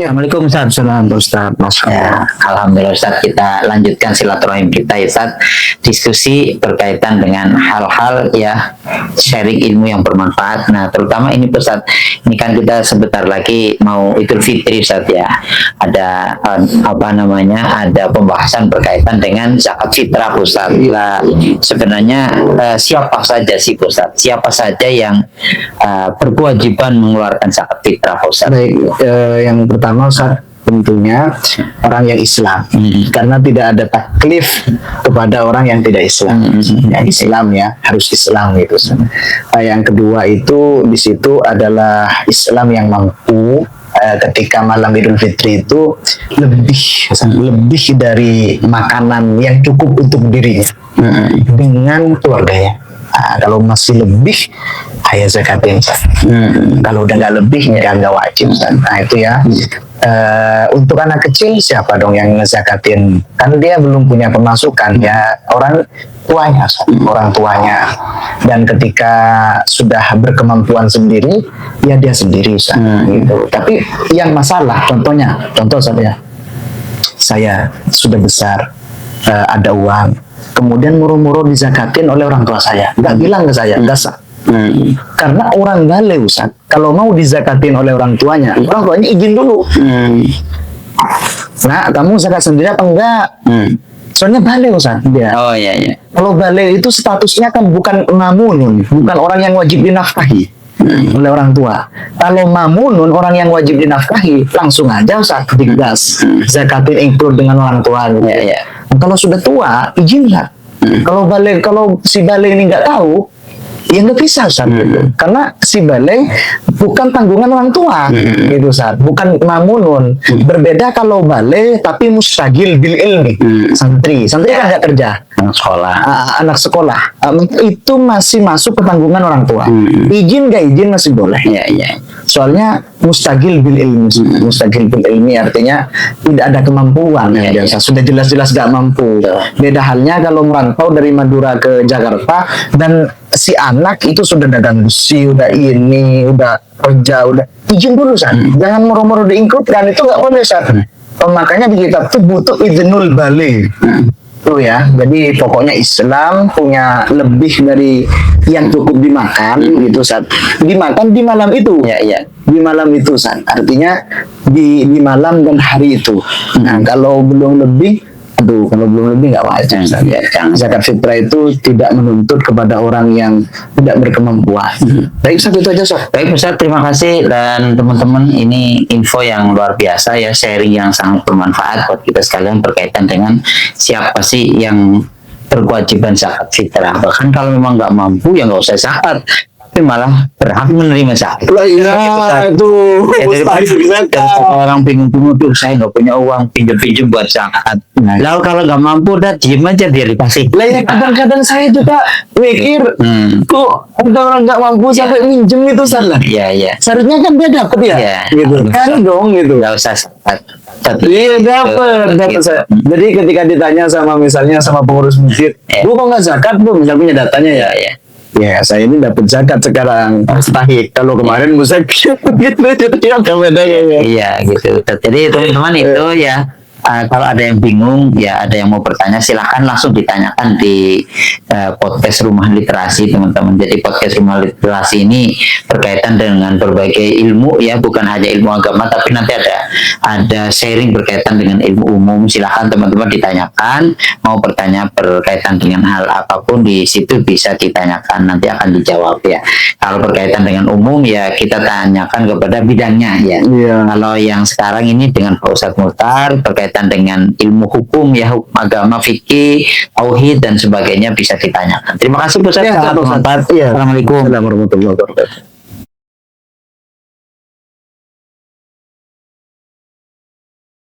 Assalamualaikum Ustaz. Ustaz. Ya, Alhamdulillah Ustaz, kita lanjutkan silaturahim kita ya Ustaz. Diskusi berkaitan dengan hal-hal ya, sharing ilmu yang bermanfaat. Nah terutama ini Ustaz, ini kan kita sebentar lagi mau Idul Fitri Ustaz ya. Ada ada pembahasan berkaitan dengan zakat fitrah Ustaz. Nah, sebenarnya siapa saja sih Ustaz? Siapa saja yang berkewajiban mengeluarkan zakat fitrah Ustaz? Baik, yang pertama Ustaz, tentunya orang yang Islam, karena tidak ada taklif kepada orang yang tidak Islam. Yang Islam ya harus Islam gitu. Yang kedua itu di situ adalah Islam yang mampu ketika malam Idul Fitri itu lebih dari makanan yang cukup untuk dirinya dengan keluarganya. Kalau masih lebih, ayo zakatin. Kalau udah nggak lebih, nggak wajib. Nah itu ya. Untuk anak kecil siapa dong yang ngezakatin? Kan dia belum punya pemasukan ya, orang tuanya. Dan ketika sudah berkemampuan sendiri, ya dia sendiri gitu. Tapi yang masalah, contoh saya sudah besar, ada uang, kemudian muru-muru dizakatin oleh orang tua saya, nggak bilang ke saya, nggak sah. Karena orang balik Ustaz, kalau mau dizakatin oleh orang tuanya izin dulu. Nah, kamu zakat sendiri apa enggak? Soalnya balik Ustaz dia. Oh iya. Kalau balik itu statusnya kan bukan mamunun, bukan orang yang wajib dinafkahi oleh orang tua. Kalau mamunun, orang yang wajib dinafkahi, langsung aja Ustaz digas zakatin include dengan orang tua. Ya. Kalau sudah tua, izinlah. Kalau si balik ini nggak tahu, ya nggak bisa Ustaz. Karena si balik bukan tanggungan orang tua gitu Ustaz, bukan mamunun. Berbeda kalau balik tapi mustagil bil ilmi, santri kan nggak kerja, anak sekolah itu masih masuk ke tanggungan orang tua. Izin nggak izin masih boleh. Soalnya mustagil bil ilmi artinya tidak ada kemampuan. Sudah jelas-jelas nggak mampu. Beda halnya kalau merantau dari Madura ke Jakarta dan si anak itu sudah dagang besi, udah kerja, udah izin dulu jangan moro-moro diingkutkan, itu nggak boleh makanya di kitab itu butuh idznul balik tuh ya. Jadi pokoknya Islam punya lebih dari yang cukup dimakan gitu dimakan di malam itu di malam itu artinya di malam dan hari itu. Nah kalau belum lebih nggak wajib. Zakat fitrah itu tidak menuntut kepada orang yang tidak berkemampuan. Baik Ustaz, itu aja Ustaz. Baik Ustaz, terima kasih. Dan teman-teman, ini info yang luar biasa ya, sharing yang sangat bermanfaat buat kita sekalian berkaitan dengan siapa sih yang berkewajiban zakat fitrah. Bahkan kalau memang nggak mampu ya nggak usah zakat, tapi malah berhak menerima zakat. Itu orang bingung-bingung tuh, saya nggak punya uang, pinjam buat zakat. Lalu kalau nggak mampu udah diem aja biar dikasih. Kadang-kadang saya juga mikir, kok ada orang nggak mampu sampai minjem itu salah. Iya. Seharusnya kan dia dapat ya, gitu kan dong gitu. Nggak usah zakat. Iya dapat. Jadi ketika ditanya misalnya sama pengurus masjid, Bu kok nggak zakat Bu, misalnya punya datanya ya. Ya saya ini dapat zakat sekarang mustahik. Kalau kemarin mustahik gitu Iya gitu. Jadi teman-teman itu ya, kalau ada yang bingung ya, ada yang mau bertanya, silahkan langsung ditanyakan di podcast Rumah Literasi teman-teman. Jadi podcast Rumah Literasi ini berkaitan dengan berbagai ilmu ya, bukan hanya ilmu agama, tapi nanti ada sharing berkaitan dengan ilmu umum. Silahkan teman-teman ditanyakan, mau bertanya berkaitan dengan hal apapun di situ bisa ditanyakan, nanti akan dijawab ya. Kalau berkaitan dengan umum ya kita tanyakan kepada bidangnya ya. Kalau yang sekarang ini dengan Pak Ustadz Muhtar berkaitan dengan ilmu hukum ya, hukum agama, fikih, tauhid dan sebagainya bisa ditanyakan. Terima kasih Ustaz. Assalamualaikum warahmatullahi wabarakatuh.